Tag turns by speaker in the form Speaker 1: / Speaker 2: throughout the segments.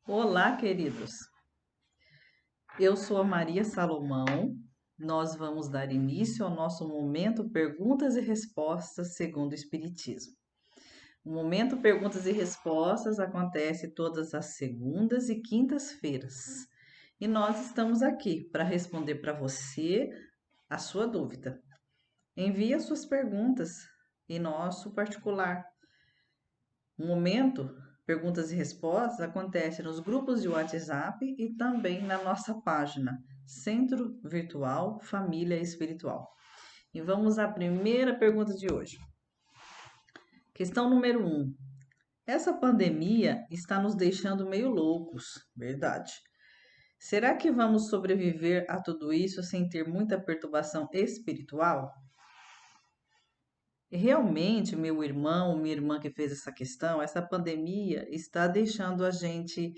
Speaker 1: Olá, queridos. Eu sou a Maria Salomão. Nós vamos dar início ao nosso momento Perguntas e Respostas segundo o Espiritismo. O momento Perguntas e Respostas acontece todas as segundas e quintas-feiras. E nós estamos aqui para responder para você a sua dúvida. Envie as suas perguntas em nosso particular. O momento Perguntas e Respostas acontece nos grupos de WhatsApp e também na nossa página Centro Virtual Família Espiritual. E vamos à primeira pergunta de hoje. Questão número 1. Essa pandemia está nos deixando meio loucos, verdade? Será que vamos sobreviver a tudo isso sem ter muita perturbação espiritual? Realmente, meu irmão, minha irmã que fez essa questão, essa pandemia está deixando a gente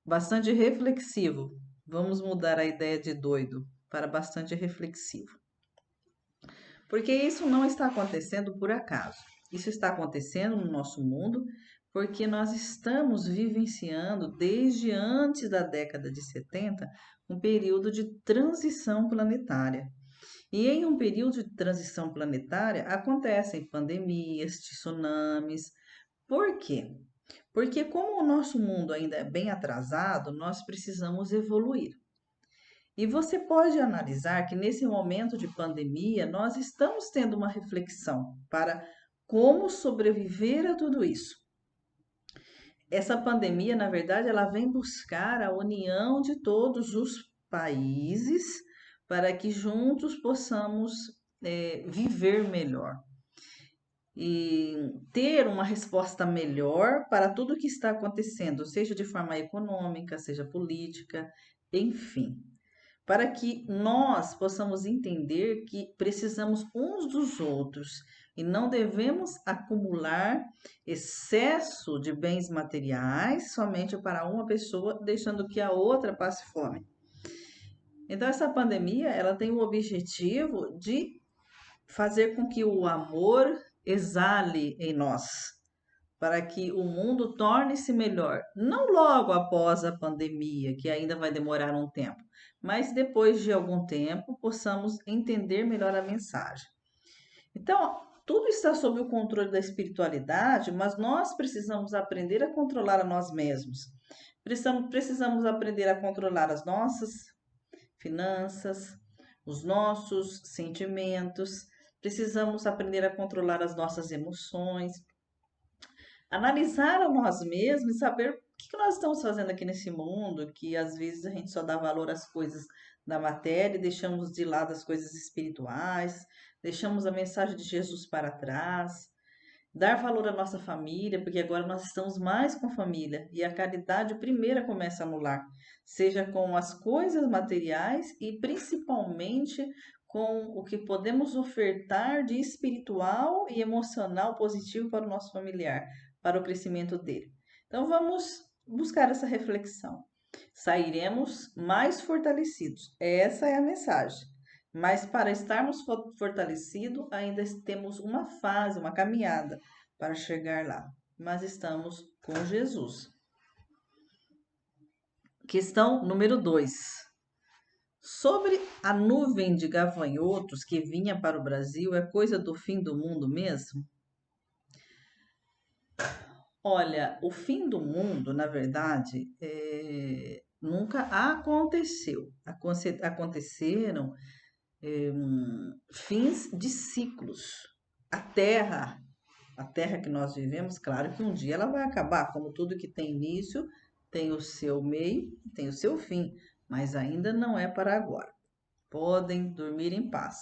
Speaker 1: bastante reflexivo. Vamos mudar a ideia de doido para bastante reflexivo. Porque isso não está acontecendo por acaso. Isso está acontecendo no nosso mundo porque nós estamos vivenciando, desde antes da década de 70, um período de transição planetária. E em um período de transição planetária acontecem pandemias, tsunamis. Por quê? Porque como o nosso mundo ainda é bem atrasado, nós precisamos evoluir. E você pode analisar que nesse momento de pandemia nós estamos tendo uma reflexão para como sobreviver a tudo isso. Essa pandemia, na verdade, ela vem buscar a união de todos os países para que juntos possamos viver melhor e ter uma resposta melhor para tudo o que está acontecendo, seja de forma econômica, seja política, enfim, para que nós possamos entender que precisamos uns dos outros e não devemos acumular excesso de bens materiais somente para uma pessoa, deixando que a outra passe fome. Então, essa pandemia, ela tem o objetivo de fazer com que o amor exale em nós, para que o mundo torne-se melhor, não logo após a pandemia, que ainda vai demorar um tempo, mas depois de algum tempo possamos entender melhor a mensagem. Então, tudo está sob o controle da espiritualidade, mas nós precisamos aprender a controlar a nós mesmos. Precisamos aprender a controlar as nossas finanças, os nossos sentimentos, precisamos aprender a controlar as nossas emoções, analisar a nós mesmos e saber o que nós estamos fazendo aqui nesse mundo, que às vezes a gente só dá valor às coisas da matéria e deixamos de lado as coisas espirituais, deixamos a mensagem de Jesus para trás. Dar valor à nossa família, porque agora nós estamos mais com a família e a caridade primeira começa no lar, seja com as coisas materiais e principalmente com o que podemos ofertar de espiritual e emocional positivo para o nosso familiar, para o crescimento dele. Então vamos buscar essa reflexão. Sairemos mais fortalecidos. Essa é a mensagem. Mas para estarmos fortalecidos, ainda temos uma fase, uma caminhada para chegar lá. Mas estamos com Jesus. Questão número 2. Sobre a nuvem de gafanhotos que vinha para o Brasil, é coisa do fim do mundo mesmo? Olha, o fim do mundo, na verdade, nunca aconteceu. Aconteceram fins de ciclos. A Terra, a Terra que nós vivemos, claro que um dia ela vai acabar, como tudo que tem início, tem o seu meio, tem o seu fim, mas ainda não é para agora. Podem dormir em paz.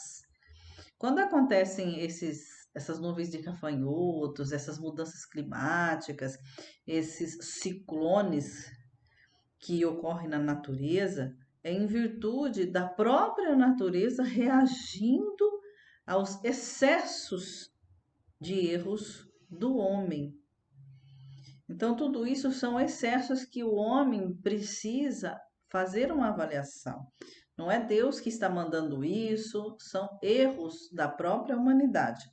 Speaker 1: Quando acontecem essas nuvens de gafanhotos, essas mudanças climáticas, esses ciclones que ocorrem na natureza, é em virtude da própria natureza reagindo aos excessos de erros do homem. Então, tudo isso são excessos que o homem precisa fazer uma avaliação. Não é Deus que está mandando isso, são erros da própria humanidade,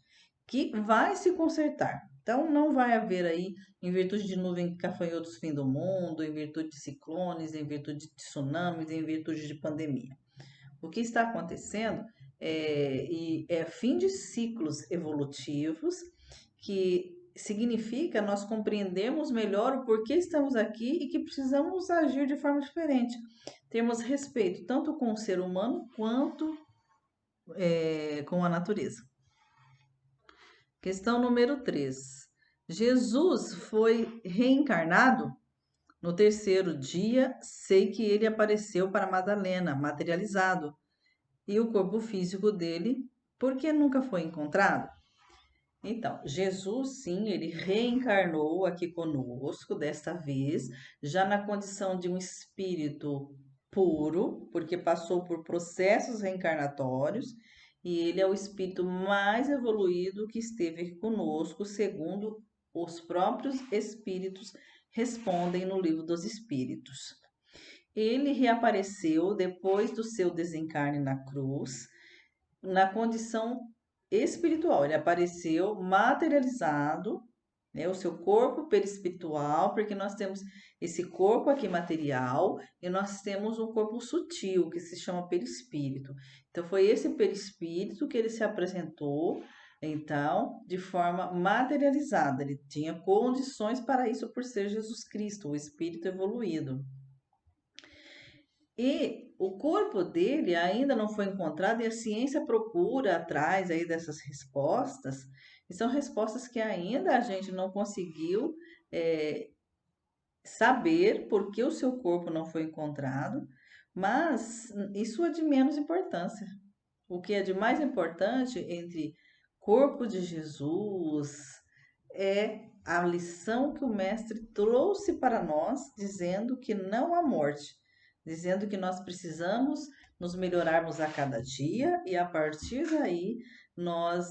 Speaker 1: que vai se consertar. Então, não vai haver aí, em virtude de nuvem, gafanhotos, fim do mundo, em virtude de ciclones, em virtude de tsunamis, em virtude de pandemia. O que está acontecendo é fim de ciclos evolutivos, que significa nós compreendermos melhor o porquê estamos aqui e que precisamos agir de forma diferente. Temos respeito tanto com o ser humano quanto com a natureza. Questão número 3. Jesus foi reencarnado? No terceiro dia, sei que ele apareceu para Madalena, materializado, e o corpo físico dele, por que nunca foi encontrado? Então, Jesus, sim, ele reencarnou aqui conosco, desta vez, já na condição de um espírito puro, porque passou por processos reencarnatórios, e ele é o espírito mais evoluído que esteve aqui conosco, segundo os próprios espíritos respondem no Livro dos Espíritos. Ele reapareceu depois do seu desencarne na cruz, na condição espiritual. Ele apareceu materializado, né, o seu corpo perispiritual, porque nós temos esse corpo aqui material e nós temos um corpo sutil que se chama perispírito. Então foi esse perispírito que ele se apresentou, então, de forma materializada. Ele tinha condições para isso por ser Jesus Cristo, o espírito evoluído. E o corpo dele ainda não foi encontrado e a ciência procura atrás aí dessas respostas, e são respostas que ainda a gente não conseguiu é, saber por que o seu corpo não foi encontrado, mas isso é de menos importância. O que é de mais importante entre corpo de Jesus é a lição que o mestre trouxe para nós, dizendo que não há morte, dizendo que nós precisamos nos melhorarmos a cada dia e a partir daí nós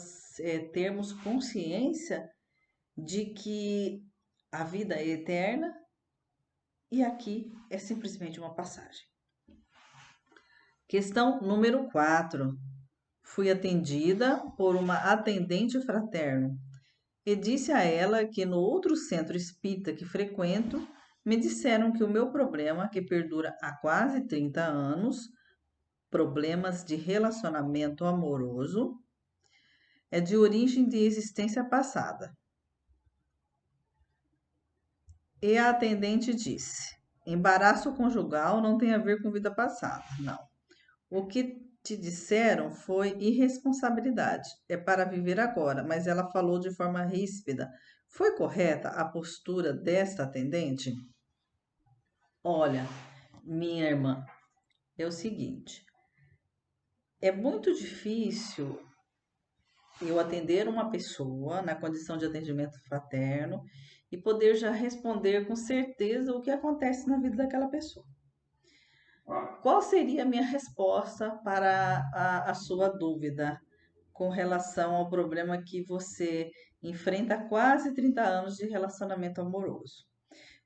Speaker 1: termos consciência de que a vida é eterna e aqui é simplesmente uma passagem. Questão número 4. Fui atendida por uma atendente fraterno e disse a ela que no outro centro espírita que frequento, me disseram que o meu problema, que perdura há quase 30 anos, problemas de relacionamento amoroso, é de origem de existência passada. E a atendente disse: embaraço conjugal não tem a ver com vida passada, não. O que te disseram foi irresponsabilidade, é para viver agora, mas ela falou de forma ríspida. Foi correta a postura desta atendente? Olha, minha irmã, é o seguinte: é muito difícil eu atender uma pessoa na condição de atendimento fraterno e poder já responder com certeza o que acontece na vida daquela pessoa. Qual seria a minha resposta para a sua dúvida com relação ao problema que você enfrenta há quase 30 anos de relacionamento amoroso?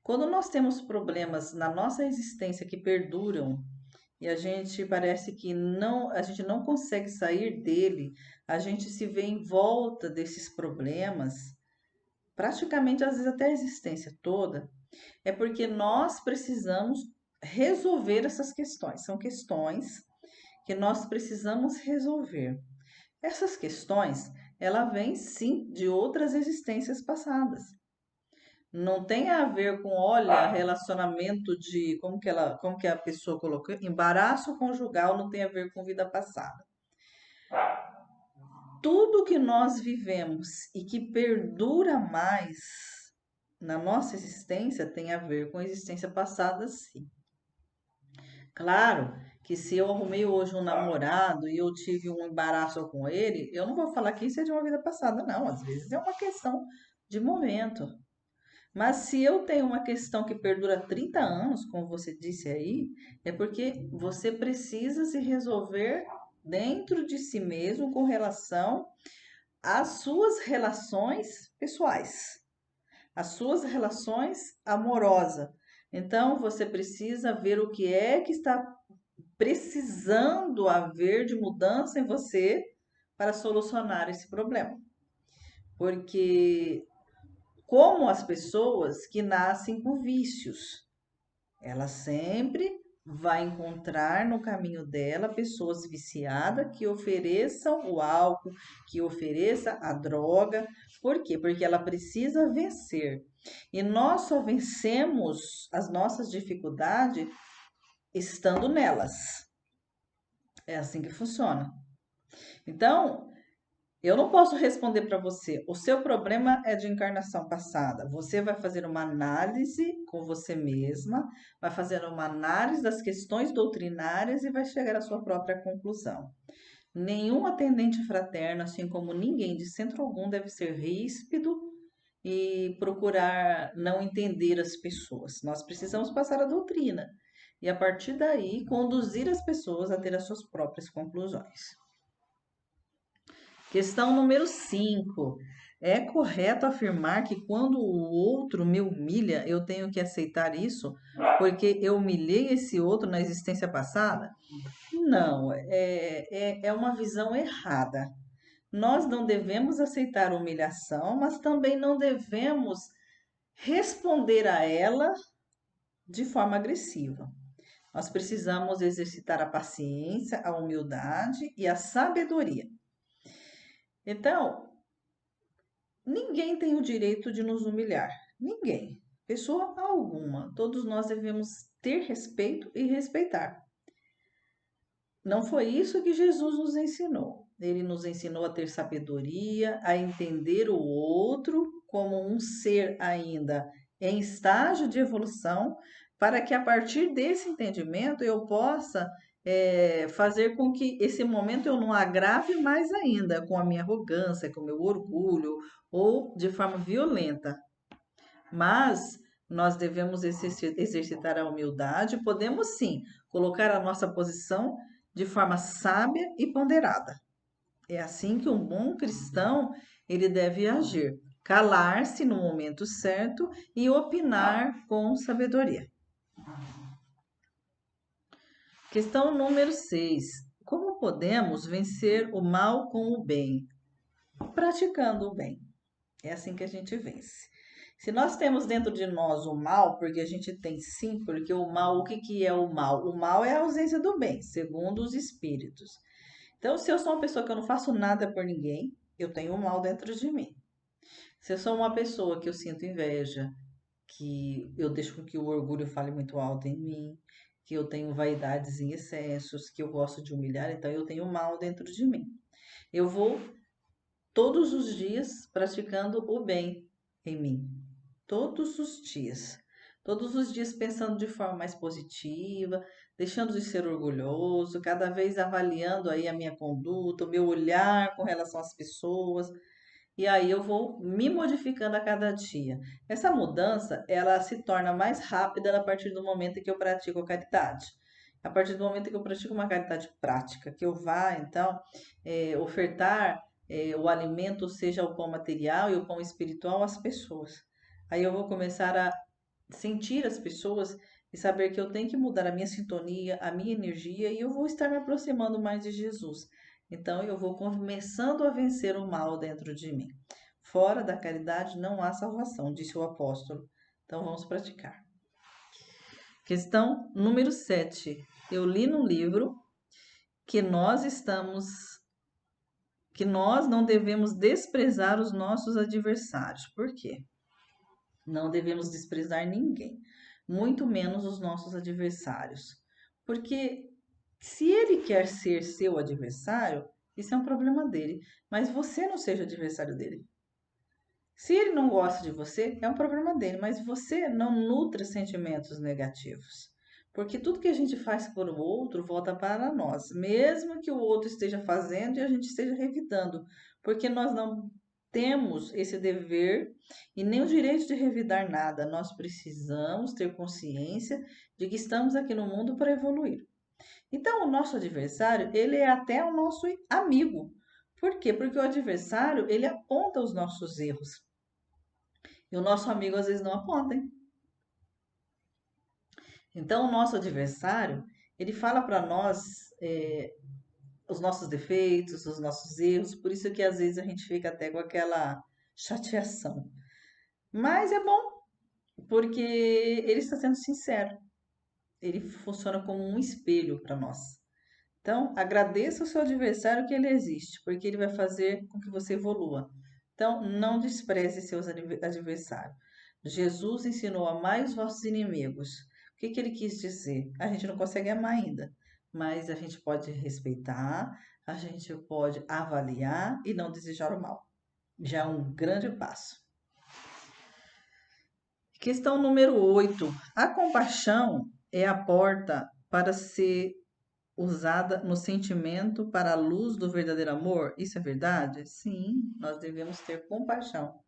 Speaker 1: Quando nós temos problemas na nossa existência que perduram e a gente parece que não, a gente não consegue sair dele, a gente se vê em volta desses problemas, praticamente às vezes até a existência toda, é porque nós precisamos resolver essas questões. São questões que nós precisamos resolver. Essas questões, ela vem sim de outras existências passadas. Não tem a ver com, olha, relacionamento de, como que a pessoa colocou, embaraço conjugal não tem a ver com vida passada. Tudo que nós vivemos e que perdura mais na nossa existência tem a ver com a existência passada, sim. Claro que se eu arrumei hoje um namorado e eu tive um embaraço com ele, eu não vou falar que isso é de uma vida passada, não. Às vezes é uma questão de momento. Mas se eu tenho uma questão que perdura 30 anos, como você disse aí, é porque você precisa se resolver dentro de si mesmo com relação às suas relações pessoais, às suas relações amorosas. Então você precisa ver o que é que está precisando haver de mudança em você para solucionar esse problema. Porque como as pessoas que nascem com vícios. Ela sempre vai encontrar no caminho dela pessoas viciadas que ofereçam o álcool, que ofereça a droga. Por quê? Porque ela precisa vencer. E nós só vencemos as nossas dificuldades estando nelas. É assim que funciona. Então, eu não posso responder para você. O seu problema é de encarnação passada. Você vai fazer uma análise com você mesma, vai fazer uma análise das questões doutrinárias e vai chegar à sua própria conclusão. Nenhum atendente fraterno, assim como ninguém de centro algum, deve ser ríspido e procurar não entender as pessoas. Nós precisamos passar a doutrina e, a partir daí, conduzir as pessoas a ter as suas próprias conclusões. Questão número 5. É correto afirmar que quando o outro me humilha, eu tenho que aceitar isso porque eu humilhei esse outro na existência passada? Não, é uma visão errada. Nós não devemos aceitar a humilhação, mas também não devemos responder a ela de forma agressiva. Nós precisamos exercitar a paciência, a humildade e a sabedoria. Então, ninguém tem o direito de nos humilhar. Ninguém. Pessoa alguma. Todos nós devemos ter respeito e respeitar. Não foi isso que Jesus nos ensinou. Ele nos ensinou a ter sabedoria, a entender o outro como um ser ainda em estágio de evolução, para que a partir desse entendimento eu possa fazer com que esse momento eu não agrave mais ainda com a minha arrogância, com o meu orgulho ou de forma violenta. Mas nós devemos exercitar a humildade, podemos sim colocar a nossa posição de forma sábia e ponderada. É assim que um bom cristão ele deve agir, calar-se no momento certo e opinar com sabedoria. Questão número 6. Como podemos vencer o mal com o bem? Praticando o bem. É assim que a gente vence. Se nós temos dentro de nós o mal, porque a gente tem sim, porque o mal, o que que é o mal? O mal é a ausência do bem, segundo os espíritos. Então, se eu sou uma pessoa que eu não faço nada por ninguém, eu tenho o mal dentro de mim. Se eu sou uma pessoa que eu sinto inveja, que eu deixo com que o orgulho fale muito alto em mim, que eu tenho vaidades em excessos, que eu gosto de humilhar, então eu tenho o mal dentro de mim. Eu vou todos os dias praticando o bem em mim. Todos os dias. Todos os dias pensando de forma mais positiva, deixando de ser orgulhoso, cada vez avaliando aí a minha conduta, o meu olhar com relação às pessoas. E aí eu vou me modificando a cada dia. Essa mudança, ela se torna mais rápida a partir do momento que eu pratico a caridade. A partir do momento que eu pratico uma caridade prática, que eu vá, então, ofertar o alimento, seja o pão material e o pão espiritual, às pessoas. Aí eu vou começar a sentir as pessoas e saber que eu tenho que mudar a minha sintonia, a minha energia e eu vou estar me aproximando mais de Jesus. Então eu vou começando a vencer o mal dentro de mim. Fora da caridade não há salvação, disse o apóstolo. Então vamos praticar. Questão número 7. Eu li no livro que nós não devemos desprezar os nossos adversários. Por quê? Não devemos desprezar ninguém, muito menos os nossos adversários. Porque se ele quer ser seu adversário, isso é um problema dele, mas você não seja adversário dele. Se ele não gosta de você, é um problema dele, mas você não nutra sentimentos negativos. Porque tudo que a gente faz por o outro volta para nós, mesmo que o outro esteja fazendo e a gente esteja revidando, porque nós não temos esse dever e nem o direito de revidar nada. Nós precisamos ter consciência de que estamos aqui no mundo para evoluir. Então, o nosso adversário, ele é até o nosso amigo. Por quê? Porque o adversário, ele aponta os nossos erros. E o nosso amigo às vezes não aponta, hein? Então, o nosso adversário, ele fala para nós os nossos defeitos, os nossos erros, por isso que às vezes a gente fica até com aquela chateação. Mas é bom, porque ele está sendo sincero. Ele funciona como um espelho para nós. Então, agradeça ao seu adversário que ele existe, porque ele vai fazer com que você evolua. Então, não despreze seus adversários. Jesus ensinou a amar os vossos inimigos. O que que ele quis dizer? A gente não consegue amar ainda, mas a gente pode respeitar, a gente pode avaliar e não desejar o mal. Já é um grande passo. Questão número 8. A compaixão é a porta para ser usada no sentimento para a luz do verdadeiro amor? Isso é verdade? Sim, nós devemos ter compaixão.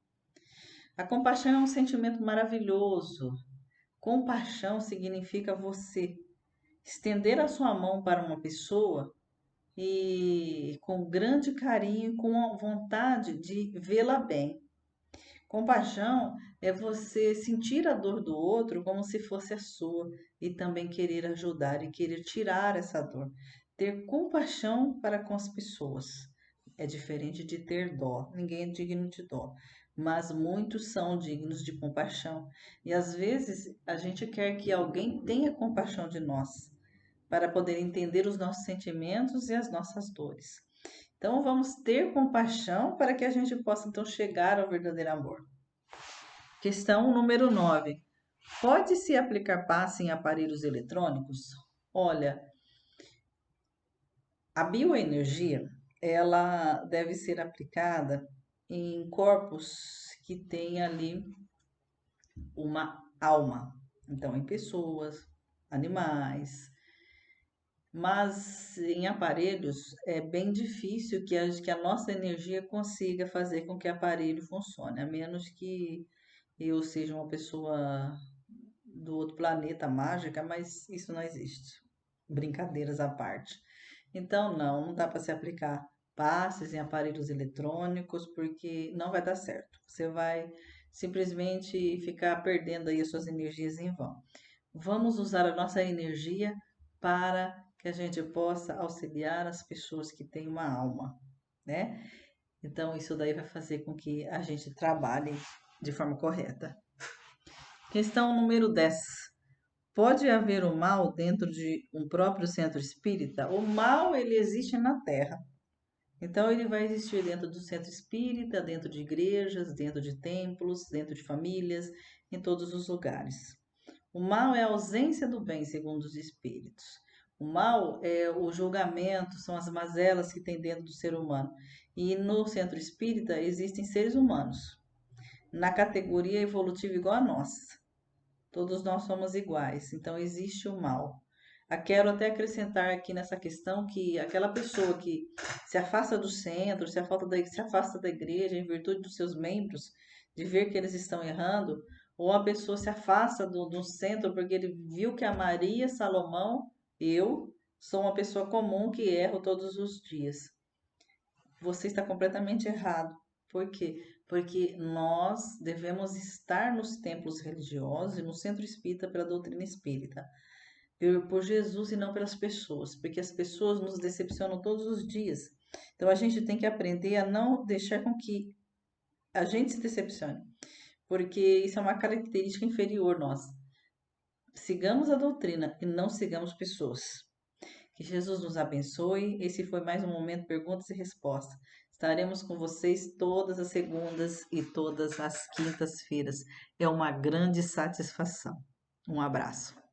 Speaker 1: A compaixão é um sentimento maravilhoso. Compaixão significa você estender a sua mão para uma pessoa e com grande carinho, com a vontade de vê-la bem. Compaixão é você sentir a dor do outro como se fosse a sua e também querer ajudar e querer tirar essa dor. Ter compaixão para com as pessoas é diferente de ter dó. Ninguém é digno de dó, mas muitos são dignos de compaixão. E às vezes a gente quer que alguém tenha compaixão de nós para poder entender os nossos sentimentos e as nossas dores. Então vamos ter compaixão para que a gente possa então chegar ao verdadeiro amor. Questão número 9. Pode-se aplicar passe em aparelhos eletrônicos? Olha, a bioenergia, ela deve ser aplicada em corpos que têm ali uma alma. Então, em pessoas, animais, mas em aparelhos é bem difícil que a nossa energia consiga fazer com que o aparelho funcione, a menos que eu seja uma pessoa do outro planeta mágica, mas isso não existe. Brincadeiras à parte. Então, não dá para se aplicar passes em aparelhos eletrônicos, porque não vai dar certo. Você vai simplesmente ficar perdendo aí as suas energias em vão. Vamos usar a nossa energia para que a gente possa auxiliar as pessoas que têm uma alma, né? Então, isso daí vai fazer com que a gente trabalhe de forma correta. Questão número 10. Pode haver o mal dentro de um próprio centro espírita? O mal, ele existe na Terra. Então, ele vai existir dentro do centro espírita, dentro de igrejas, dentro de templos, dentro de famílias, em todos os lugares. O mal é a ausência do bem, segundo os espíritos. O mal é o julgamento, são as mazelas que tem dentro do ser humano. E no centro espírita existem seres humanos, na categoria evolutiva igual a nossa. Todos nós somos iguais, então existe o mal. Quero até acrescentar aqui nessa questão que aquela pessoa que se afasta do centro, se afasta da igreja em virtude dos seus membros, de ver que eles estão errando, ou a pessoa se afasta do centro porque ele viu que a Maria Salomão, eu, sou uma pessoa comum que erro todos os dias. Você está completamente errado. Por quê? Porque nós devemos estar nos templos religiosos e no centro espírita pela doutrina espírita, por Jesus e não pelas pessoas, porque as pessoas nos decepcionam todos os dias. Então a gente tem que aprender a não deixar com que a gente se decepcione, porque isso é uma característica inferior nossa. Sigamos a doutrina e não sigamos pessoas. Que Jesus nos abençoe. Esse foi mais um momento perguntas e respostas. Estaremos com vocês todas as segundas e todas as quintas-feiras. É uma grande satisfação. Um abraço.